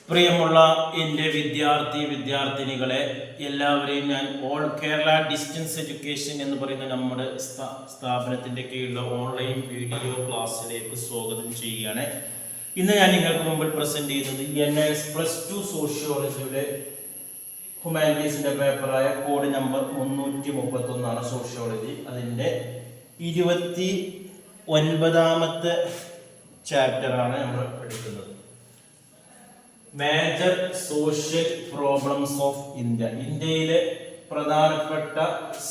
പ്രിയമുള്ള എൻ്റെ വിദ്യാർത്ഥിനികളെ എല്ലാവരെയും ഞാൻ ഓൾ കേരള ഡിസ്റ്റൻസ് എഡ്യൂക്കേഷൻ എന്ന് പറയുന്ന നമ്മുടെ സ്ഥാപനത്തിൻ്റെ കീഴിലുള്ള ഓൺലൈൻ വീഡിയോ ക്ലാസ്സിലേക്ക് സ്വാഗതം ചെയ്യുകയാണ്. ഇന്ന് ഞാൻ നിങ്ങൾക്ക് മുമ്പിൽ പ്രസൻറ്റ് ചെയ്യുന്നത് NIS+2 സോഷ്യോളജിയുടെ ഹ്യൂമാനിറ്റീസിൻ്റെ പേപ്പറായ കോഡ് നമ്പർ 331 സോഷ്യോളജി. അതിൻ്റെ 29ാമത്തെ ചാപ്റ്ററാണ് നമ്മൾ എടുക്കുന്നത്. മേജർ സോഷ്യൽ പ്രോബ്ലംസ് ഓഫ് ഇന്ത്യയിലെ പ്രധാനപ്പെട്ട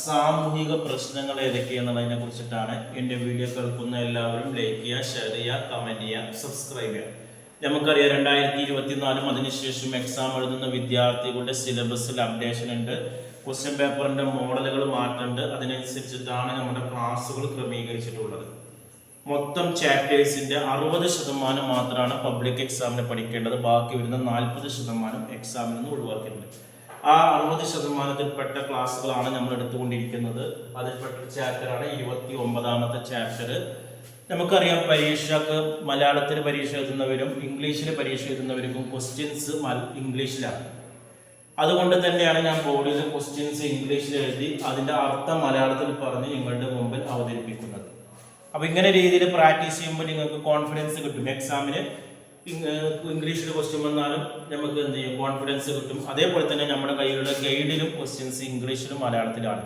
സാമൂഹിക പ്രശ്നങ്ങൾ ഏതൊക്കെയാണെന്നതിനെ കുറിച്ചിട്ടാണ്. എൻ്റെ വീഡിയോ കേൾക്കുന്ന എല്ലാവരും ലൈക്ക് ചെയ്യുക, ഷെയർ ചെയ്യുക, കമൻറ്റ് ചെയ്യുക, സബ്സ്ക്രൈബ് ചെയ്യുക. നമുക്കറിയാം 2024 അതിനുശേഷം എക്സാം എഴുതുന്ന വിദ്യാർത്ഥികളുടെ സിലബസിൽ അപ്ഡേഷൻ ഉണ്ട്, ക്വസ്റ്റ്യൻ പേപ്പറിൻ്റെ മോഡലുകൾ മാറ്റുന്നുണ്ട്. അതിനനുസരിച്ചിട്ടാണ് നമ്മുടെ ക്ലാസ്സുകൾ ക്രമീകരിച്ചിട്ടുള്ളത്. മൊത്തം ചാപ്റ്റേഴ്സിൻ്റെ 60% മാത്രമാണ് പബ്ലിക് എക്സാമിന് പഠിക്കേണ്ടത്. ബാക്കി വരുന്ന 40% എക്സാമിൽ നിന്ന് ഒഴിവാക്കിയിട്ടുണ്ട്. ആ 60%ത്തിൽപ്പെട്ട ക്ലാസ്സുകളാണ് നമ്മൾ എടുത്തുകൊണ്ടിരിക്കുന്നത്. അതിൽപ്പെട്ട ചാപ്റ്ററാണ് 29ാമത്തെ ചാപ്റ്റർ. നമുക്കറിയാം പരീക്ഷക്ക് മലയാളത്തിൽ പരീക്ഷ എഴുതുന്നവരും ഇംഗ്ലീഷിൽ പരീക്ഷ എഴുതുന്നവർക്കും ക്വസ്റ്റ്യൻസ് ഇംഗ്ലീഷിലാണ്. അതുകൊണ്ട് തന്നെയാണ് ഞാൻ ബോർഡിൽ ക്വസ്റ്റ്യൻസ് ഇംഗ്ലീഷിൽ എഴുതി അതിൻ്റെ അർത്ഥം മലയാളത്തിൽ പറഞ്ഞ് നിങ്ങളുടെ മുമ്പിൽ അവതരിപ്പിക്കുന്നത്. അപ്പോൾ ഇങ്ങനെ രീതിയിൽ പ്രാക്ടീസ് ചെയ്യുമ്പോൾ നിങ്ങൾക്ക് കോൺഫിഡൻസ് കിട്ടും. എക്സാമിന് ഇംഗ്ലീഷിൽ ക്വസ്റ്റ്യൻ വന്നാലും നമുക്ക് എന്ത് ചെയ്യും, കോൺഫിഡൻസ് കിട്ടും. അതേപോലെ തന്നെ നമ്മുടെ കയ്യിലുള്ള ഗൈഡിലും ക്വസ്റ്റ്യൻസ് ഇംഗ്ലീഷിലും മലയാളത്തിലാണ്.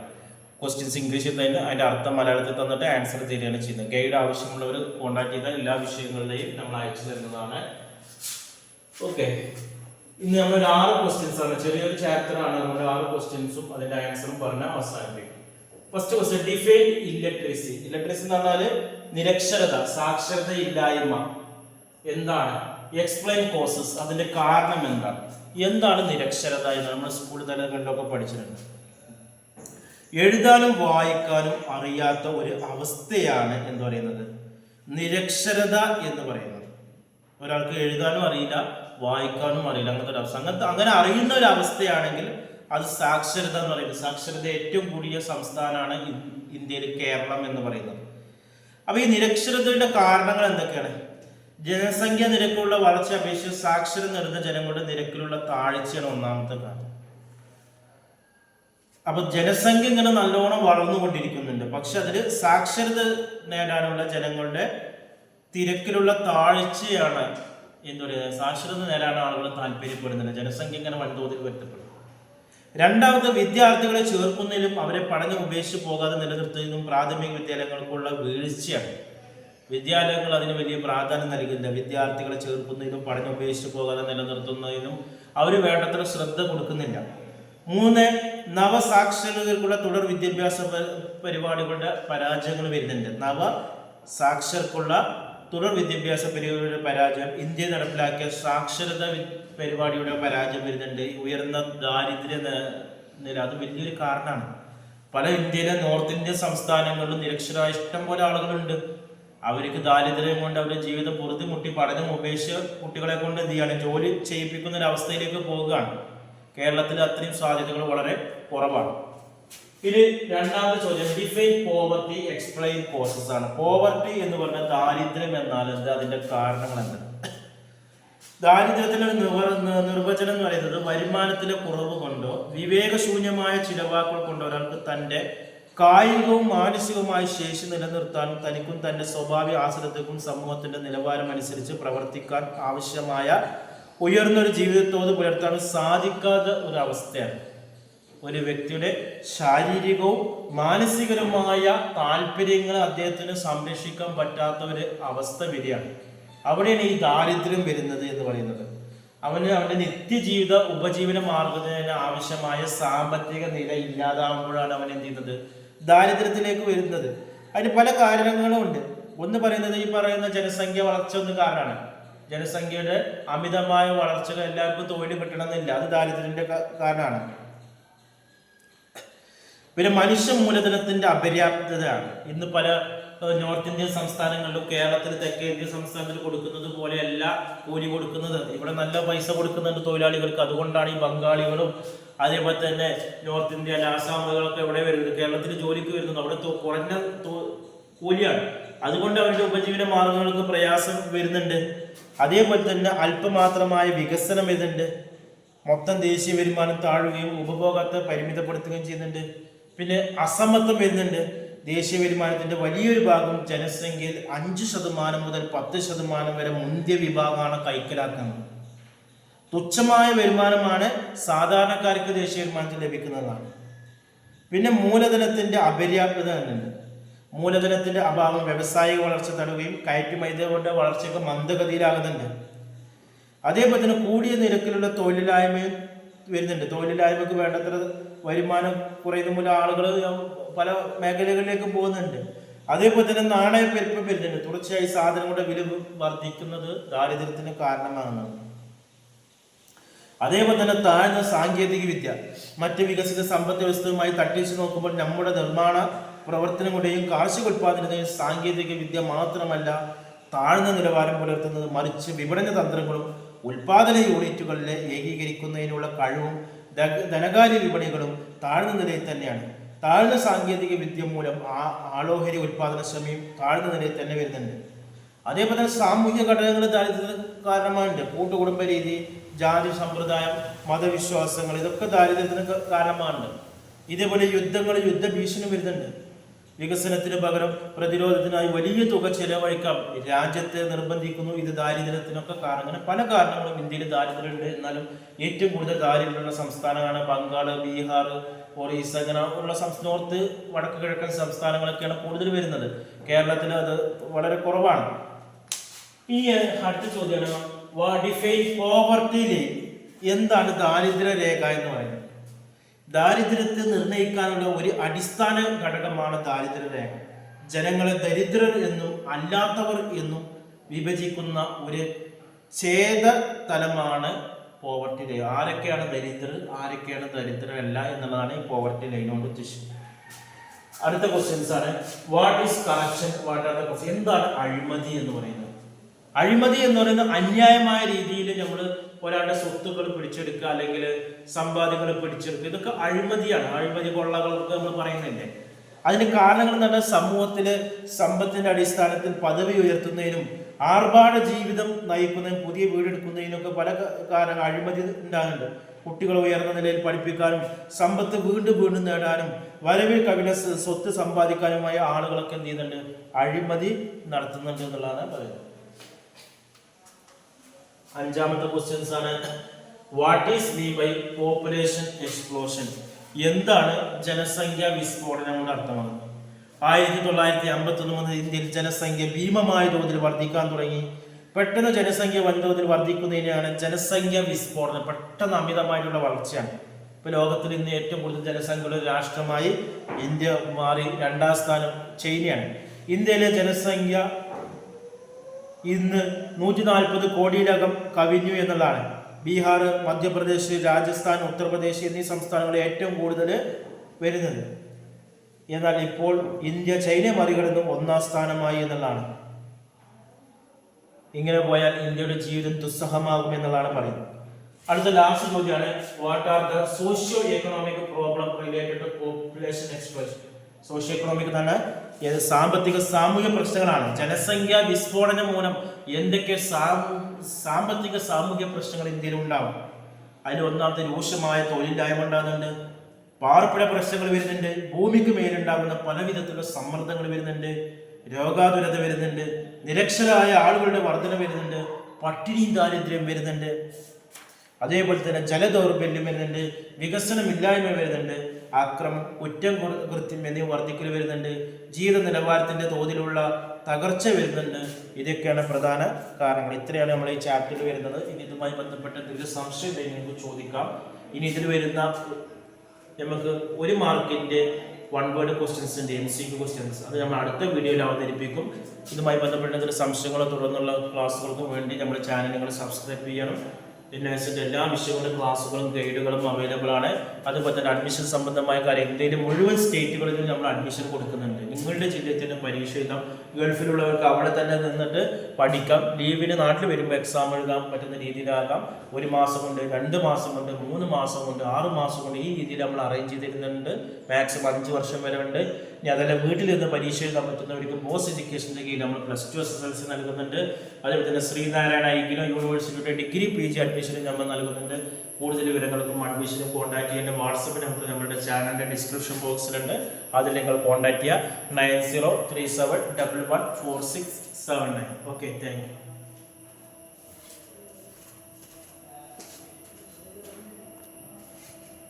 ക്വസ്റ്റ്യൻസ് ഇംഗ്ലീഷിൽ തന്നെ അതിൻ്റെ അർത്ഥം മലയാളത്തിൽ തന്നിട്ട് ആൻസർ തരികയാണ് ചെയ്യുന്നത്. ഗൈഡ് ആവശ്യമുള്ളവർ കോൺടാക്ട് ചെയ്താൽ എല്ലാ വിഷയങ്ങളുടെയും നമ്മൾ അയച്ചു തരുന്നതാണ്. ഓക്കെ, ഇന്ന് നമ്മൾ 6 ക്വസ്റ്റ്യൻസ് ആണ്. ചെറിയൊരു ചാപ്റ്ററാണ്. നമ്മൾ 6 ക്വസ്റ്റ്യൻസും അതിൻ്റെ ആൻസറും പറഞ്ഞാൽ അവസാനിപ്പിക്കും. First question, define illiteracy. Illiteracy എന്ന് പറഞ്ഞാൽ നിരക്ഷരത, സാക്ഷരത ഇല്ലായ്മ എന്താണ്? എക്സ്പ്ലെയിൻ കോസസ്, അതിന്റെ കാരണം എന്താണ് നിരക്ഷരത എന്ന് നമ്മൾ സ്കൂൾ തലങ്ങളിലൊക്കെ പഠിച്ചിട്ടുണ്ട്. എഴുതാനും വായിക്കാനും അറിയാത്ത ഒരു അവസ്ഥയാണ് എന്ന് പറയുന്നത് നിരക്ഷരത എന്ന് പറയുന്നത്. ഒരാൾക്ക് എഴുതാനും അറിയില്ല, വായിക്കാനും അറിയില്ല, അങ്ങനത്തെ ഒരു അവസ്ഥ. അങ്ങനെ അറിയുന്ന ഒരു അവസ്ഥയാണെങ്കിൽ അത് സാക്ഷരത എന്ന് പറയുന്നത്. സാക്ഷരത ഏറ്റവും കൂടിയ സംസ്ഥാനമാണ് ഇന്ത്യയിൽ കേരളം എന്ന് പറയുന്നത്. അപ്പോൾ ഈ നിരക്ഷരതയുടെ കാരണങ്ങൾ എന്തൊക്കെയാണ്? ജനസംഖ്യ നിരക്കുള്ള വളർച്ച അപേക്ഷിച്ച് സാക്ഷരത നേടുന്ന ജനങ്ങളുടെ നിരക്കിലുള്ള താഴ്ചയാണ് ഒന്നാമത്തെ കാരണം. അപ്പൊ ജനസംഖ്യ ഇങ്ങനെ നല്ലോണം വളർന്നുകൊണ്ടിരിക്കുന്നുണ്ട്, പക്ഷെ അതിൽ സാക്ഷരത നേടാനുള്ള ജനങ്ങളുടെ തിരക്കിലുള്ള താഴ്ചയാണ് എന്ന് പറയുന്നത്. സാക്ഷരത നേടാൻ ആളുകൾ താല്പര്യപ്പെടുന്നില്ല, ജനസംഖ്യ ഇങ്ങനെ വൻതോതിൽ വ്യക്തപ്പെടും. രണ്ടാമത്, വിദ്യാർത്ഥികളെ ചേർക്കുന്നതിലും അവരെ പഠനം ഉപേക്ഷിച്ച് പോകാതെ നിലനിർത്തുന്നതിനും പ്രാഥമിക വിദ്യാലയങ്ങൾക്കുള്ള വീഴ്ചയാണ്. വിദ്യാലയങ്ങൾ അതിന് വലിയ പ്രാധാന്യം നൽകുന്നില്ല. വിദ്യാർത്ഥികളെ ചേർക്കുന്നതിനും പഠനം ഉപേക്ഷിച്ച് പോകാതെ നിലനിർത്തുന്നതിനും അവർ വേണ്ടത്ര ശ്രദ്ധ കൊടുക്കുന്നില്ല. 3, നവസാക്ഷരതയ്ക്കുള്ള തുടർ വിദ്യാഭ്യാസ പരിപാടികളുടെ പരാജയങ്ങൾ വരുന്നുണ്ട്. നവസാക്ഷരർക്കുള്ള തുടർ വിദ്യാഭ്യാസ പരിപാടിയുടെ പരാജയം, ഇന്ത്യ നടപ്പിലാക്കിയ സാക്ഷരത പരിപാടിയുടെ പരാജയം വരുന്നുണ്ട്. ഉയർന്ന ദാരിദ്ര്യ നില അത് വലിയൊരു കാരണമാണ്. പല ഇന്ത്യയിലെ നോർത്ത് ഇന്ത്യൻ സംസ്ഥാനങ്ങളിലും നിരക്ഷരായ ഇഷ്ടം പോലെ ആളുകളുണ്ട്. അവർക്ക് ദാരിദ്ര്യം കൊണ്ട് അവരുടെ ജീവിതം പൊറുതിമുട്ടി പഠനം ഉപേക്ഷിച്ച് കുട്ടികളെ കൊണ്ട് എന്ത് ചെയ്യാണ്, ജോലി ചെയ്യിപ്പിക്കുന്ന ഒരു അവസ്ഥയിലേക്ക് പോവുകയാണ്. കേരളത്തിൽ അത്രയും സാധ്യതകൾ വളരെ കുറവാണ്. ഇനി രണ്ടാമത്തെ ചോദ്യം, ഡിഫൈൻ പോവർട്ടി, എക്സ്പ്ലെയിൻ കോസസ് ആണ്. പോവർട്ടി എന്ന് പറഞ്ഞാൽ ദാരിദ്ര്യം എന്നാൽ എന്താ, അതിന്റെ കാരണങ്ങൾ എന്താ? ദാരിദ്ര്യത്തിന്റെ നിർവചനം എന്ന് പറയുന്നത് വരുമാനത്തിലെ കുറവ് കൊണ്ടോ വിവേകശൂന്യമായ ചിലവാക്കുകൾ കൊണ്ടോ ഒരാൾക്ക് തന്റെ കായികവും മാനസികവുമായ ശേഷി നിലനിർത്താനും തനിക്കും തന്റെ സ്വാഭാവിക ആശ്രിതത്വക്കും സമൂഹത്തിന്റെ നിലവാരം അനുസരിച്ച് പ്രവർത്തിക്കാൻ ആവശ്യമായ ഉയർന്നൊരു ജീവിതത്തോത് പുലർത്താനും സാധിക്കാത്ത ഒരു അവസ്ഥയാണ്. ഒരു വ്യക്തിയുടെ ശാരീരികവും മാനസികവുമായ താല്പര്യങ്ങൾ അദ്ദേഹത്തിന് സംരക്ഷിക്കാൻ പറ്റാത്ത ഒരു അവസ്ഥ വരികയാണ്. അവിടെയാണ് ഈ ദാരിദ്ര്യം വരുന്നത് എന്ന് പറയുന്നത്. അവന്റെ നിത്യജീവിത ഉപജീവന മാർഗത്തിന് ആവശ്യമായ സാമ്പത്തിക നില ഇല്ലാതാകുമ്പോഴാണ് അവൻ എന്ത് ചെയ്യുന്നത്, ദാരിദ്ര്യത്തിലേക്ക് വരുന്നത്. അതിന് പല കാരണങ്ങളും ഉണ്ട്. ഒന്ന് പറയുന്നത് ഈ പറയുന്ന ജനസംഖ്യ വളർച്ച ഒന്ന് കാരണമാണ്. ജനസംഖ്യയുടെ അമിതമായ വളർച്ചകൾ എല്ലാവർക്കും തൊഴിൽ കിട്ടണമെന്നില്ല, അത് ദാരിദ്ര്യത്തിന്റെ കാരണമാണ്. പിന്നെ മനുഷ്യ മൂലധനത്തിന്റെ അപര്യാപ്തതയാണ്. ഇന്ന് പല നോർത്ത് ഇന്ത്യൻ സംസ്ഥാനങ്ങളിലും കേരളത്തിൽ തെക്കേ ഇന്ത്യൻ സംസ്ഥാനത്തിൽ കൊടുക്കുന്നത് പോലെയല്ല കൂലി കൊടുക്കുന്നത്. ഇവിടെ നല്ല പൈസ കൊടുക്കുന്നുണ്ട് തൊഴിലാളികൾക്ക്. അതുകൊണ്ടാണ് ഈ ബംഗാളികളും അതേപോലെ തന്നെ നോർത്ത് ഇന്ത്യയിലെ ആസാമുകളൊക്കെ ഇവിടെ വരുന്നത്. കേരളത്തിൽ ജോലിക്ക് വരുന്നത് അവിടെ കുറഞ്ഞ കൂലിയാണ്. അതുകൊണ്ട് അവരുടെ ഉപജീവന മാർഗങ്ങൾക്ക് പ്രയാസം വരുന്നുണ്ട്. അതേപോലെ തന്നെ അല്പമാത്രമായ വികസനം വരുന്നുണ്ട്. മൊത്തം ദേശീയ വരുമാനം താഴുകയും ഉപഭോഗത്തെ പരിമിതപ്പെടുത്തുകയും ചെയ്യുന്നുണ്ട്. പിന്നെ അസമത്വം വരുന്നുണ്ട്. ദേശീയ വരുമാനത്തിന്റെ വലിയൊരു ഭാഗം ജനസംഖ്യയിൽ 5% മുതൽ 10% വരെ മുന്തിയ വിഭാഗമാണ് കൈക്കലാക്കുന്നത്. തുച്ഛമായ വരുമാനമാണ് സാധാരണക്കാർക്ക് ദേശീയ വരുമാനത്തിൽ ലഭിക്കുന്നതാണ്. പിന്നെ മൂലധനത്തിന്റെ അപര്യാപ്തത എന്നുണ്ട്. മൂലധനത്തിന്റെ അഭാവം വ്യവസായിക വളർച്ച തടയുകയും കയറ്റുമതിയുടെ വളർച്ചയൊക്കെ മന്ദഗതിയിലാകുന്നുണ്ട്. അതേപോലെ തന്നെ കൂടിയ നിരക്കിലുള്ള തൊഴിലില്ലായ്മയും വരുന്നുണ്ട്. തൊഴിലില്ലായ്മക്ക് വേണ്ടത്ര വരുമാനം കുറയുന്ന മൂലം ആളുകൾ പല മേഖലകളിലേക്ക് പോകുന്നുണ്ട്. അതേപോലെ തന്നെ നാണയപ്പെരുപ്പം വരുന്നുണ്ട്. തുടർച്ചയായി സാധനങ്ങളുടെ വില വർദ്ധിക്കുന്നത് ദാരിദ്ര്യത്തിന് കാരണമാകുന്നത്. അതേപോലെ തന്നെ താഴ്ന്ന സാങ്കേതിക വിദ്യ മറ്റ് വികസിത സമ്പദ് വ്യവസ്ഥയുമായി തട്ടിച്ചു നോക്കുമ്പോൾ നമ്മുടെ നിർമ്മാണ പ്രവർത്തനങ്ങളുടെയും കാർഷിക ഉൽപാദനത്തെയും സാങ്കേതിക വിദ്യ മാത്രമല്ല താഴ്ന്ന നിലവാരം പുലർത്തുന്നത്, മറിച്ച് വിപണന തന്ത്രങ്ങളും ഉൽപാദന യൂണിറ്റുകളിലെ ഏകീകരിക്കുന്നതിനുള്ള കഴിവും ധനകാര്യ വിപണികളും താഴ്ന്ന നിലയിൽ തന്നെയാണ്. താഴ്ന്ന സാങ്കേതിക വിദ്യ മൂലം ആളോഹരി ഉൽപാദനക്ഷമയും താഴ്ന്ന നിലയിൽ തന്നെ വരുന്നുണ്ട്. അതേപോലെ തന്നെ സാമൂഹിക ഘടകങ്ങൾ ദാരിദ്ര്യത്തിന് കാരണമായിട്ടുണ്ട്. കൂട്ടുകുടുംബ രീതി, ജാതി സമ്പ്രദായം, മതവിശ്വാസങ്ങൾ ഇതൊക്കെ ദാരിദ്ര്യത്തിന് കാരണമാണുണ്ട്. ഇതേപോലെ യുദ്ധങ്ങൾ, യുദ്ധഭീഷണി വരുന്നുണ്ട്. വികസനത്തിന് പകരം പ്രതിരോധത്തിനായി വലിയ തുക ചെലവഴിക്കാം രാജ്യത്തെ നിർബന്ധിക്കുന്നു. ഇത് ദാരിദ്ര്യത്തിനൊക്കെ കാരണം. അങ്ങനെ പല കാരണങ്ങളും ഇന്ത്യയിൽ ദാരിദ്ര്യമുണ്ട്. എന്നാലും ഏറ്റവും കൂടുതൽ ദാരിദ്ര്യമുള്ള സംസ്ഥാനങ്ങളാണ് ബംഗാൾ, ബീഹാർ, ഒറീസ, അങ്ങനെ ഉള്ള നോർത്ത് വടക്ക് കിഴക്കൻ സംസ്ഥാനങ്ങളൊക്കെയാണ് കൂടുതൽ വരുന്നത്. കേരളത്തിൽ അത് വളരെ കുറവാണ്. ഈ അടുത്ത ചോദ്യമാണ് പോവർട്ടി ലൈൻ. എന്താണ് ദാരിദ്ര്യ രേഖ എന്ന് പറയുന്നത്? ദാരിദ്ര്യത്തെ നിർണ്ണയിക്കാനുള്ള ഒരു അടിസ്ഥാന ഘടകമാണ് ദാരിദ്ര്യ രേഖ. ജനങ്ങളെ ദരിദ്രർ എന്നും അല്ലാത്തവർ എന്നും വിഭജിക്കുന്ന ഒരു ഛേദതലമാണ് പോവർട്ടി ലൈൻ. ആരൊക്കെയാണ് ദരിദ്രർ, ആരൊക്കെയാണ് ദരിദ്രരല്ല എന്നുള്ളതാണ് ഈ പോവർട്ടി ലൈൻ കൊണ്ട് ഉദ്ദേശിക്കുന്നത്. അടുത്ത ക്വസ്റ്റ്യൻസ് ആണ് what is corruption, what are the question. എന്താണ് അഴിമതി എന്ന് പറയുന്നത്? അഴിമതി എന്ന് പറയുന്നത് അന്യായമായ രീതിയിൽ നമ്മൾ ഒരാളുടെ സ്വത്തുക്കൾ പിടിച്ചെടുക്കുക, അല്ലെങ്കിൽ സമ്പാദ്യങ്ങൾ പിടിച്ചെടുക്കുക, ഇതൊക്കെ അഴിമതിയാണ്. അഴിമതി കൊള്ളകളൊക്കെ നമ്മൾ പറയുന്നില്ലേ. അതിന് കാരണങ്ങൾ എന്ന് പറഞ്ഞാൽ സമൂഹത്തിലെ സമ്പത്തിന്റെ അടിസ്ഥാനത്തിൽ പദവി ഉയർത്തുന്നതിനും ആർഭാട ജീവിതം നയിക്കുന്നതിനും പുതിയ വീടെടുക്കുന്നതിനൊക്കെ പല കാരണങ്ങൾ അഴിമതി ഉണ്ടാകുന്നുണ്ട്. കുട്ടികളെ ഉയർന്ന നിലയിൽ പഠിപ്പിക്കാനും സമ്പത്ത് വീണ്ടും വീണ്ടും നേടാനും വരവിൽ കവിന സ്വത്ത് സമ്പാദിക്കാനുമായ ആളുകളൊക്കെ എന്ത് ചെയ്യുന്നുണ്ട്? അഴിമതി നടത്തുന്നുണ്ട് എന്നുള്ളതാണ് പറയുന്നത്. അഞ്ചാമത്തെ ക്വസ്റ്റ്യൻസ് ആണ് what is mean by population explosion. എന്താണ് ജനസംഖ്യ വിസ്ഫോടനം കൊണ്ട് അർത്ഥമാക്കുന്നത്? 1951 മുതൽ ഇന്ത്യയിൽ ജനസംഖ്യ ഭീമമായ തോതിൽ വർദ്ധിക്കാൻ തുടങ്ങി. പെട്ടെന്ന് ജനസംഖ്യ വൻതോതിൽ വർദ്ധിക്കുന്നതിനെയാണ് ജനസംഖ്യ വിസ്ഫോടനം. പെട്ടെന്ന് അമിതമായിട്ടുള്ള വളർച്ചയാണ്. ഇപ്പൊ ലോകത്തിൽ ഇന്ന് ഏറ്റവും കൂടുതൽ ജനസംഖ്യയുള്ള രാഷ്ട്രമായി ഇന്ത്യ മാറി. 2ാം സ്ഥാനം ചൈനയാണ്. ഇന്ത്യയിലെ ജനസംഖ്യ ഇന്ന് 140 കോടിയിലകം കവിഞ്ഞു എന്നുള്ളതാണ്. ബീഹാർ, മധ്യപ്രദേശ്, രാജസ്ഥാൻ, ഉത്തർപ്രദേശ് എന്നീ സംസ്ഥാനങ്ങളിൽ ഏറ്റവും കൂടുതൽ വരുന്നത്. എന്നാൽ ഇപ്പോൾ ഇന്ത്യ ചൈനയെ മറികടന്ന് 1ാം സ്ഥാനമായി എന്നുള്ളതാണ്. ഇങ്ങനെ പോയാൽ ഇന്ത്യയുടെ ജീവിതം ദുസ്സഹമാകും എന്നുള്ളതാണ് പറയുന്നത്. അടുത്ത ലാസ്റ്റ് ചോദ്യമാണ് what are the socio economic problem related to population explosion. Socio economic തന്നെ സാമ്പത്തിക സാമൂഹിക പ്രശ്നങ്ങളാണ്. ജനസംഖ്യ വിസ്ഫോടനം മൂലം എന്തൊക്കെ സാമ്പത്തിക സാമൂഹിക പ്രശ്നങ്ങൾ ഇന്ത്യയിൽ ഉണ്ടാവും? അതിൽ ഒന്നാമത്തെ രൂക്ഷമായ തൊഴിലില്ലായ്മ ഉണ്ടാകുന്നുണ്ട്. പാർപ്പിട പ്രശ്നങ്ങൾ വരുന്നുണ്ട്. ഭൂമിക്ക് മേലുണ്ടാകുന്ന പല വിധത്തിലുള്ള സമ്മർദ്ദങ്ങൾ വരുന്നുണ്ട്. രോഗാതുരത വരുന്നുണ്ട്. നിരക്ഷരായ ആളുകളുടെ വർധന വരുന്നുണ്ട്. പട്ടിണിയും ദാരിദ്ര്യം വരുന്നുണ്ട്. അതേപോലെ തന്നെ ജലദൗർബല്യം വരുന്നുണ്ട്. വികസനമില്ലായ്മ വരുന്നുണ്ട്. അക്രമം, കുറ്റം, കൃത്യം എന്നിവ വർദ്ധിക്കൽ വരുന്നുണ്ട്. ജീവിത നിലവാരത്തിന്റെ തോതിലുള്ള തകർച്ച വരുന്നുണ്ട്. ഇതൊക്കെയാണ് പ്രധാന കാരണങ്ങൾ. ഇത്രയാണ് നമ്മൾ ഈ ചാപ്റ്ററിൽ വരുന്നത്. ഇനി ഇതുമായി ബന്ധപ്പെട്ട എന്തെങ്കിലും സംശയം നിങ്ങൾക്ക് ചോദിക്കാം. ഇനി ഇതിൽ വരുന്ന നമുക്ക് 1 മാർക്കിന്റെ 1 വേർഡ് ക്വസ്റ്റ്യൻസ് ഉണ്ട്, MCQ ക്വസ്റ്റ്യൻസ്. അത് നമ്മൾ അടുത്ത വീഡിയോയിൽ അവതരിപ്പിക്കും. ഇതുമായി ബന്ധപ്പെട്ട എന്തെങ്കിലും സംശയങ്ങളോ തുടർന്നുള്ള ക്ലാസ്സുകൾക്കും വേണ്ടി നമ്മുടെ ചാനൽ നിങ്ങൾ സബ്സ്ക്രൈബ് ചെയ്യണം. യൂണിവേഴ്സിറ്റി എല്ലാ വിഷയങ്ങളുടെ ക്ലാസ്സുകളും ഗൈഡുകളും അവൈലബിൾ ആണ്. അതുപോലെ തന്നെ അഡ്മിഷൻ സംബന്ധമായ കാര്യം ഇന്ത്യയിലെ മുഴുവൻ സ്റ്റേറ്റുകളിലും നമ്മൾ അഡ്മിഷൻ കൊടുക്കുന്നുണ്ട്. നിങ്ങളുടെ ജില്ലയിൽ തന്നെ പരീക്ഷ എഴുതാം. ഗൾഫിലുള്ളവർക്ക് അവിടെ തന്നെ നിന്നിട്ട് പഠിക്കാം. ലീവിന് നാട്ടിൽ വരുമ്പോൾ എക്സാം എഴുതാൻ പറ്റുന്ന രീതിയിലാകാം. 1 മാസം കൊണ്ട്, 2 മാസം കൊണ്ട്, 3 മാസം കൊണ്ട്, 6 മാസം കൊണ്ട് ഈ രീതിയിൽ നമ്മൾ അറേഞ്ച് ചെയ്തിരുന്നുണ്ട്. മാക്സിമം 5 വർഷം വരെ ഉണ്ട്. ഇനി അതല്ല വീട്ടിൽ നിന്ന് പരീക്ഷ എഴുതാൻ പറ്റുന്നവർക്ക് ബോസ് എഡ്യൂക്കേഷൻ്റെ കീഴിൽ നമ്മൾ +2 SSLC നൽകുന്നുണ്ട്. അതേപോലെ തന്നെ ശ്രീനാരായണ ഇഗ്നോ യൂണിവേഴ്സിറ്റിയുടെ ഡിഗ്രി PG അഡ്മിഷനും നമ്മൾ നൽകുന്നുണ്ട്. കൂടുതൽ വിവരങ്ങൾക്കും അഡ്മിഷനും കോൺടാക്ട് ചെയ്യേണ്ട വാട്സപ്പ് നമ്പർ നമ്മുടെ ചാനലിൻ്റെ ഡിസ്ക്രിപ്ഷൻ ബോക്സിലുണ്ട്. അതിൽ നിങ്ങൾ കോൺടാക്ട് ചെയ്യുക 9037114679. Okay, thank you.